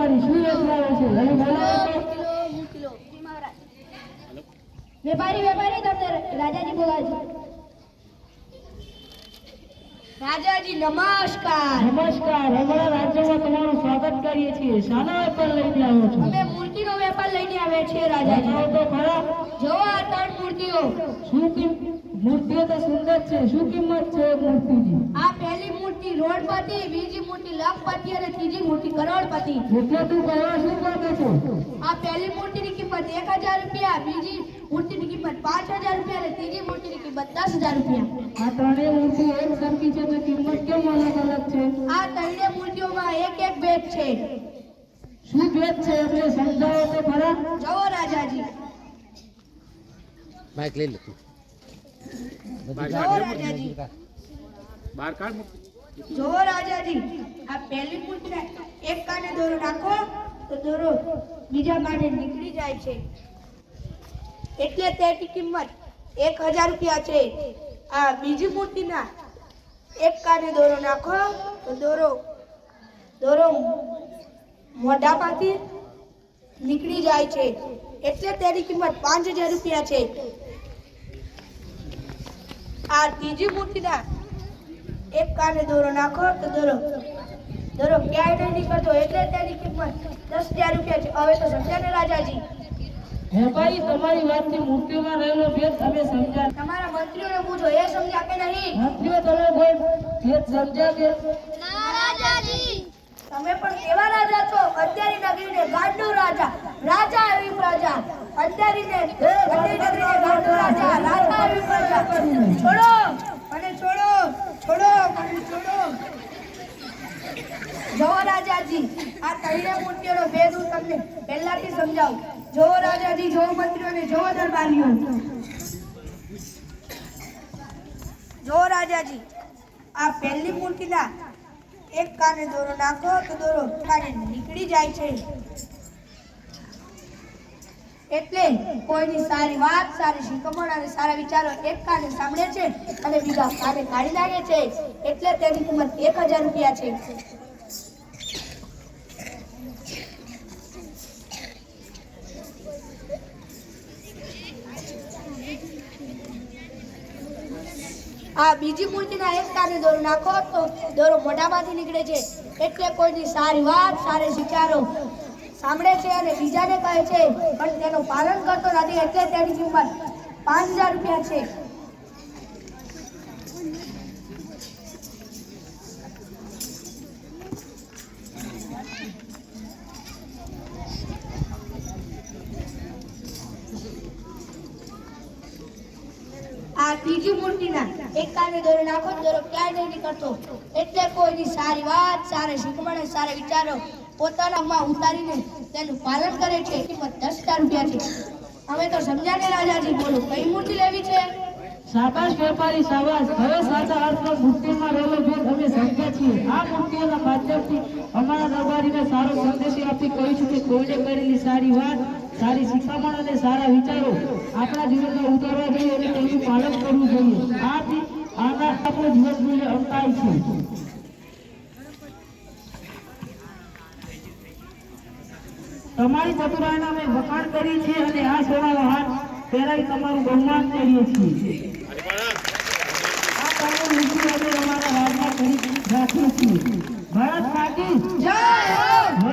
વેપારી શું વેચવાયો છે હવે બોલાવો કિલો મહારાજ વેપારી તમને રાજાજી બોલાવે છે રાજાજી નમસ્કાર અમારા રાજ્યમાં તમારું સ્વાગત કરીએ છીએ શાના વેપાર લઈને આવ્યો છો અમે મૂર્તિનો વેપાર લઈને આવ્યા છીએ રાજાજી તો ખરા જો આ ત્રણ મૂર્તિઓ શું મૂર્તિઓ તો સુંદર છે શું કિંમત છે મૂર્તિની આ પહેલી મૂર્તિ રોડપતિ બીજી મૂર્તિ લખપતિ અને ત્રીજી મૂર્તિ કરોડપતિ એટલે તું કહેવા શું માંગે છો આ પહેલી મૂર્તિની કિંમત 1000 રૂપિયા બીજી મૂર્તિની કિંમત 5000 રૂપિયા અને ત્રીજી મૂર્તિની કિંમત 10000 રૂપિયા આ ત્રણેય મૂર્તિ એક સરખી છે તો કિંમત કેમ અલગ અલગ છે આ ત્રણેય મૂર્તિઓમાં એક એક ભેદ છે શું ભેદ છે એટલે સમજાવો તો ખરા જુઓ રાજાજી માઇક લઈ લે જુઓ રાજાજી બાર કાઢ જુઓ રાજાજી આ પહેલી મૂર્તિના એક કાને દોરો નાખો તો દોરો બીજા કાને નીકળી જાય છે એટલે તેની કિંમત 1000 રૂપિયા છે આ બીજી મૂર્તિના એક કાને દોરો નાખો તો દોરો મોઢામાંથી નીકળી જાય છે એટલે તેની કિંમત 5000 રૂપિયા છે આ ત્રીજી મૂર્તિના એક કાને દોરો નાખો તો દોરો ક્યાંય નહીં નીકળતો એટલે તેની કિંમત 10000 રૂપિયા છે હવે તો સમજ્યા ને રાજાજી વેપારી તમારી વાતથી મૂર્તિઓમાં રહેલો ભેદ અમે સમજ્યા તમારા મંત્રીઓને પૂછો એ સમજ્યા કે નહીં મંત્રીઓ તમે કોઈ ભેદ સમજ્યા કે ના રાજાજી તમે પણ કેવા રાજા છો અંધેરી નગરીને ગાંડો રાજા એવી પ્રજા અંધેરીને નગરીને ગાંડો રાજા એવી પ્રજા છોડો મને છોડો જો રાજાજી આ ત્રણેય મૂર્તિઓનો ભેદ હું તમને પહેલાથી સમજાવું જો રાજાજી જો મંત્રીઓને જો દરબારીઓ જો રાજાજી આ પહેલી મૂર્તિના એક કાને દોરો નાખો તો દોરો કાને નીકળી જાય છે એટલે કોઈની સારી વાત સારી શિખામણ અને સારા વિચારો એક કાને સાંભળે છે અને બીજા કાને કાઢી નાખે છે એટલે તેની કિંમત 1000 રૂપિયા છે આ બીજી મૂર્તિના એક કાને દોરો નાખો તો દોરો મોઢામાંથી નીકળે છે એટલે કોઈની સારી વાત સારા વિચારો સાંભળે છે અને બીજાને કહે છે પણ તેનું પાલન કરતો નથી એટલે તેની કિંમત 5000 રૂપિયા છે આ ત્રીજી મૂર્તિના એક કાને દોરો નાખો દોરો ક્યાંય નહીં નીકળતો એટલે કોઈની સારી વાત સારા શિખામણ સારા વિચારો પોતાનામાં ઉતારીને તેનું પાલન કરે છે કિંમત 10000 રૂપિયા છે હવે તો સમજ્યા ને રાજાજી બોલો કઈ મૂર્તિ લેવી છે શાબાશ વેપારી શાબાશ હવે સાચા અર્થમાં મૂર્તિમાં રહેલો ભેદ અમે સમજ્યા છીએ આ મૂર્તિઓના માધ્યમથી અમારા દરબારીને સારો સંદેશ આપી કહીશું કે કોઈને કરેલી સારી વાત સારી શિખામણ અને સારા વિચારો આપણા જીવનમાં ઉતારવા જોઈએ અને તેનું પાલન કરવું જોઈએ આથી આપણું જીવન મૂલ્ય અંકાય છે તમારી ચતુરાઈના અમે વખાણ કરીએ છીએ અને આ સોનાનો હાથ પહેરાવી તમારું બહુમાન કરીએ છીએ આ કાર્ય નીતિ અમે અમારા રાજમાં કરી રાખીએ છીએ ભારત માતા જય હો